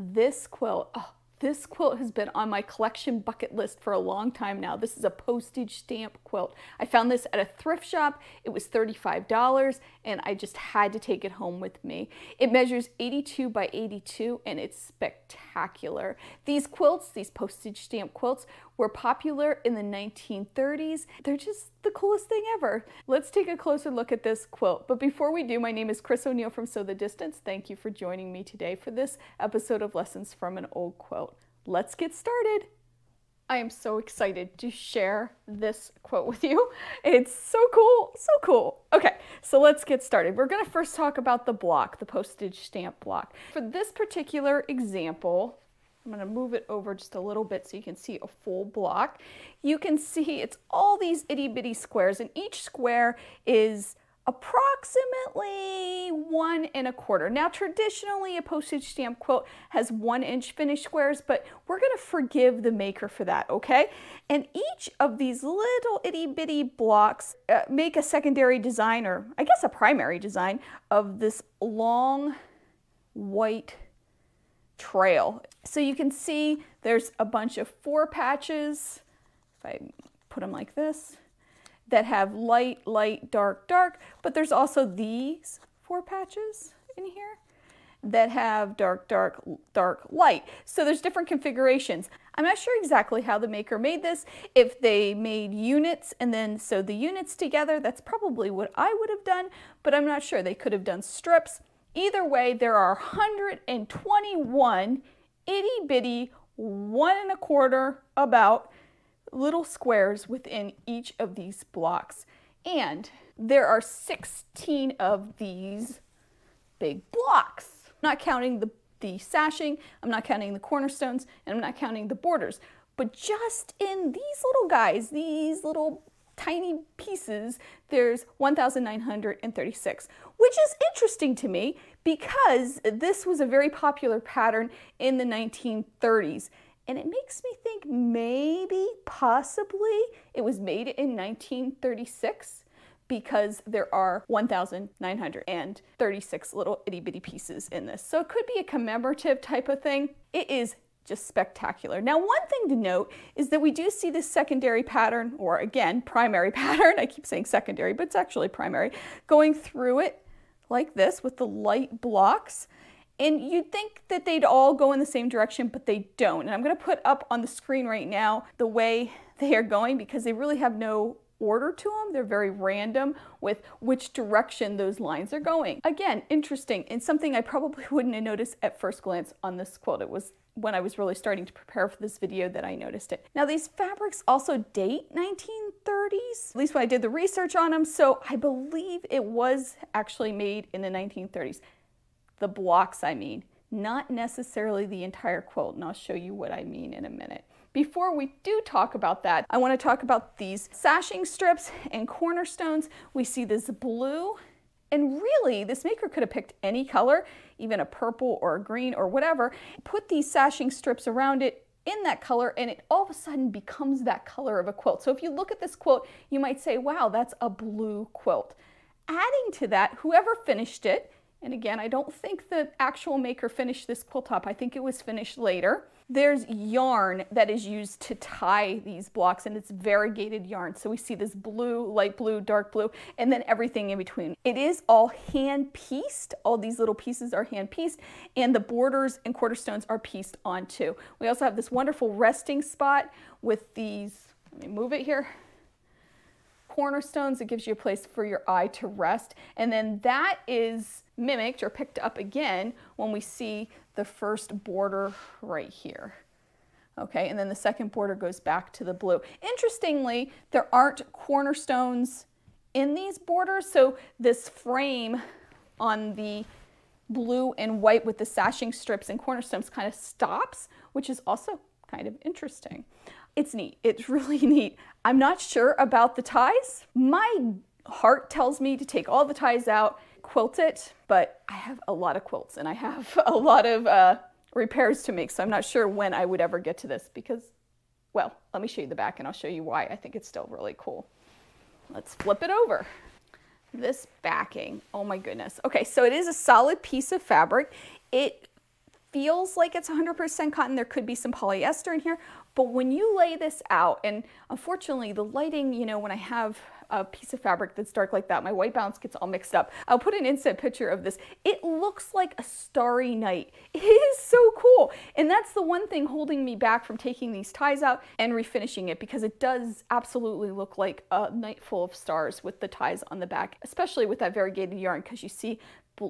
this quilt. Oh, this quilt has been on my collection bucket list for a long time now. This is a postage stamp quilt. I found this at a thrift shop. It was $35 and I just had to take it home with me. It measures 82 by 82 and it's spectacular. These quilts, these postage stamp quilts, were popular in the 1930s. They're just the coolest thing ever. Let's take a closer look at this quilt. But before we do, my name is Chris O'Neill from Sew the Distance. Thank you for joining me today for this episode of Lessons from an Old Quilt. Let's get started. I am so excited to share this quilt with you. It's so cool, so cool. Okay, so let's get started. We're gonna first talk about the block, the postage stamp block. For this particular example, I'm going to move it over just a little bit so you can see a full block. You can see it's all these itty bitty squares, and each square is approximately 1 1/4. Now traditionally a postage stamp quilt has 1-inch finished squares, but we're going to forgive the maker for that, okay? And each of these little itty bitty blocks make a secondary design, or I guess a primary design, of this long white trail. So you can see there's a bunch of 4 patches, if I put them like this, that have light, light, dark, dark, but there's also these 4 patches in here that have dark, dark, dark, light. So there's different configurations. I'm not sure exactly how the maker made this. If they made units and then sewed the units together, that's probably what I would have done, but I'm not sure. They could have done strips. Either way, there are 121 itty bitty 1 1/4 about little squares within each of these blocks. And there are 16 of these big blocks. I'm not counting the sashing, I'm not counting the cornerstones, and I'm not counting the borders. But just in these little guys, these little tiny pieces, there's 1,936, which is interesting to me because this was a very popular pattern in the 1930s. And it makes me think maybe, possibly, it was made in 1936 because there are 1,936 little itty bitty pieces in this. So it could be a commemorative type of thing. It is just spectacular. Now, one thing to note is that we do see this secondary pattern, or again, primary pattern. I keep saying secondary, but it's actually primary, going through it like this with the light blocks. And you'd think that they'd all go in the same direction, but they don't. And I'm going to put up on the screen right now the way they are going because they really have no order to them. They're very random with which direction those lines are going. Again, interesting, and something I probably wouldn't have noticed at first glance on this quilt. It was when I was really starting to prepare for this video that I noticed it. Now these fabrics also date 1930s, at least when I did the research on them, so I believe it was actually made in the 1930s. The blocks, I mean, not necessarily the entire quilt, and I'll show you what I mean in a minute. Before we do talk about that, I want to talk about these sashing strips and cornerstones. We see this blue, and really this maker could have picked any color, even a purple or a green or whatever, put these sashing strips around it in that color, and it all of a sudden becomes that color of a quilt. So if you look at this quilt, you might say, wow, that's a blue quilt. Adding to that, whoever finished it, and again, I don't think the actual maker finished this quilt top. I think it was finished later. There's yarn that is used to tie these blocks, and it's variegated yarn. So we see this blue, light blue, dark blue, and then everything in between. It is all hand pieced. All these little pieces are hand pieced, and the borders and quarterstones are pieced on too. We also have this wonderful resting spot with these, let me move it here, cornerstones. It gives you a place for your eye to rest. And then that is mimicked or picked up again when we see the first border right here. Okay, and then the second border goes back to the blue. Interestingly, there aren't cornerstones in these borders, so this frame on the blue and white with the sashing strips and cornerstones kind of stops, which is also kind of interesting. It's neat. It's really neat. I'm not sure about the ties. My heart tells me to take all the ties out, quilt it, but I have a lot of quilts and I have a lot of repairs to make, so I'm not sure when I would ever get to this because, well, let me show you the back and I'll show you why I think it's still really cool. Let's flip it over. This backing, oh my goodness. Okay, so it is a solid piece of fabric. It feels like it's 100% cotton. There could be some polyester in here, but when you lay this out, and unfortunately the lighting, you know, when I have a piece of fabric that's dark like that, my white balance gets all mixed up. I'll put an instant picture of this. It looks like a starry night. It is so cool. And that's the one thing holding me back from taking these ties out and refinishing it, because it does absolutely look like a night full of stars with the ties on the back, especially with that variegated yarn, because you see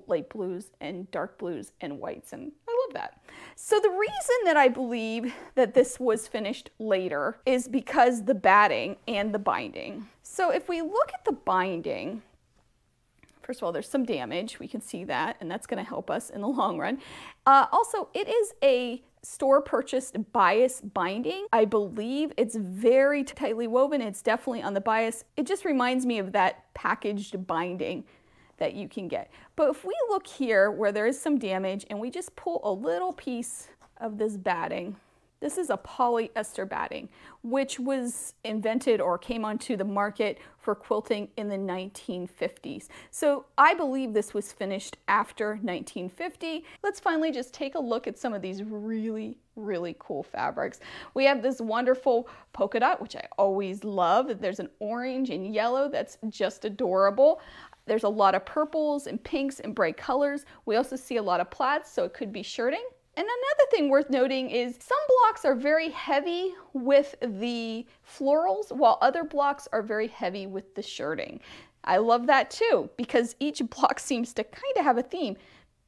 light blues and dark blues and whites, and I love that. So the reason that I believe that this was finished later is because the batting and the binding. So if we look at the binding, first of all, there's some damage. We can see that, and that's going to help us in the long run. Also, it is a store-purchased bias binding. I believe it's very tightly woven. It's definitely on the bias. It just reminds me of that packaged binding that you can get. But if we look here where there is some damage and we just pull a little piece of this batting, this is a polyester batting, which was invented or came onto the market for quilting in the 1950s. So I believe this was finished after 1950. Let's finally just take a look at some of these really cool fabrics. We have this wonderful polka dot, which I always love. There's an orange and yellow that's just adorable. There's a lot of purples and pinks and bright colors. We also see a lot of plaids, so it could be shirting. And another thing worth noting is some blocks are very heavy with the florals, while other blocks are very heavy with the shirting. I love that too, because each block seems to kind of have a theme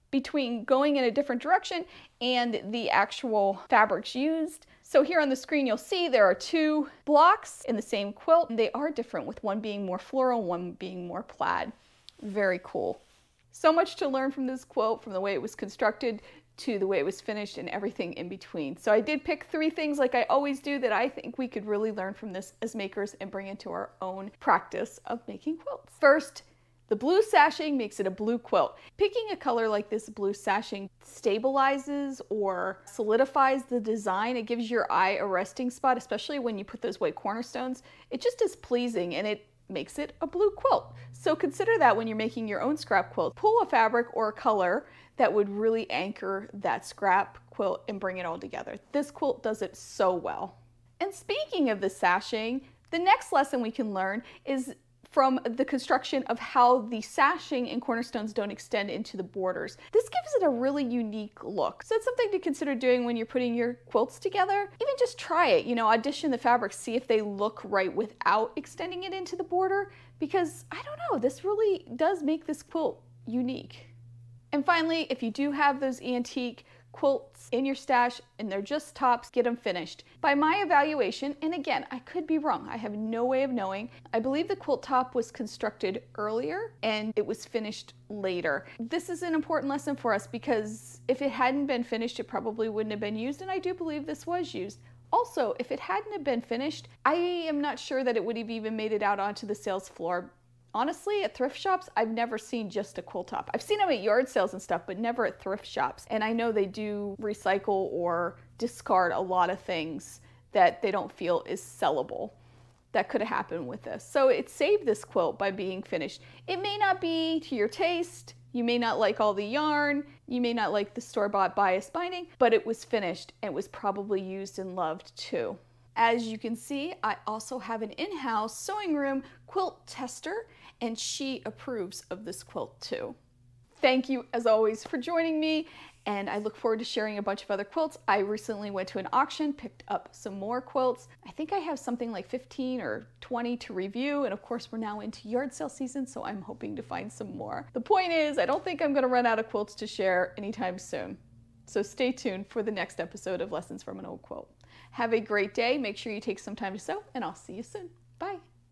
between going in a different direction and the actual fabrics used. So here on the screen you'll see there are two blocks in the same quilt, and they are different, with one being more floral, one being more plaid. Very cool. So much to learn from this quilt, from the way it was constructed to the way it was finished and everything in between. So I did pick 3 things, like I always do, that I think we could really learn from this as makers and bring into our own practice of making quilts. First, the blue sashing makes it a blue quilt. Picking a color like this blue sashing stabilizes or solidifies the design. It gives your eye a resting spot, especially when you put those white cornerstones. It just is pleasing, and it makes it a blue quilt. So consider that when you're making your own scrap quilt. Pull a fabric or a color that would really anchor that scrap quilt and bring it all together. This quilt does it so well. And speaking of the sashing, the next lesson we can learn is from the construction of how the sashing and cornerstones don't extend into the borders. This gives it a really unique look. So it's something to consider doing when you're putting your quilts together. Even just try it, you know, audition the fabrics, see if they look right without extending it into the border, because I don't know, this really does make this quilt unique. And finally, if you do have those antique quilts in your stash and they're just tops, get them finished. By my evaluation, and again, I could be wrong, I have no way of knowing, I believe the quilt top was constructed earlier and it was finished later. This is an important lesson for us, because if it hadn't been finished, it probably wouldn't have been used, and I do believe this was used. Also, if it hadn't have been finished, I am not sure that it would have even made it out onto the sales floor. Honestly, at thrift shops, I've never seen just a quilt top. I've seen them at yard sales and stuff, but never at thrift shops. And I know they do recycle or discard a lot of things that they don't feel is sellable. That could have happened with this. So it saved this quilt by being finished. It may not be to your taste. You may not like all the yarn. You may not like the store-bought bias binding, but it was finished and was probably used and loved too. As you can see, I also have an in-house sewing room quilt tester, and she approves of this quilt too. Thank you, as always, for joining me, and I look forward to sharing a bunch of other quilts. I recently went to an auction, picked up some more quilts. I think I have something like 15 or 20 to review, and of course we're now into yard sale season, so I'm hoping to find some more. The point is, I don't think I'm going to run out of quilts to share anytime soon. So stay tuned for the next episode of Lessons from an Old Quilt. Have a great day. Make sure you take some time to sew, and I'll see you soon. Bye.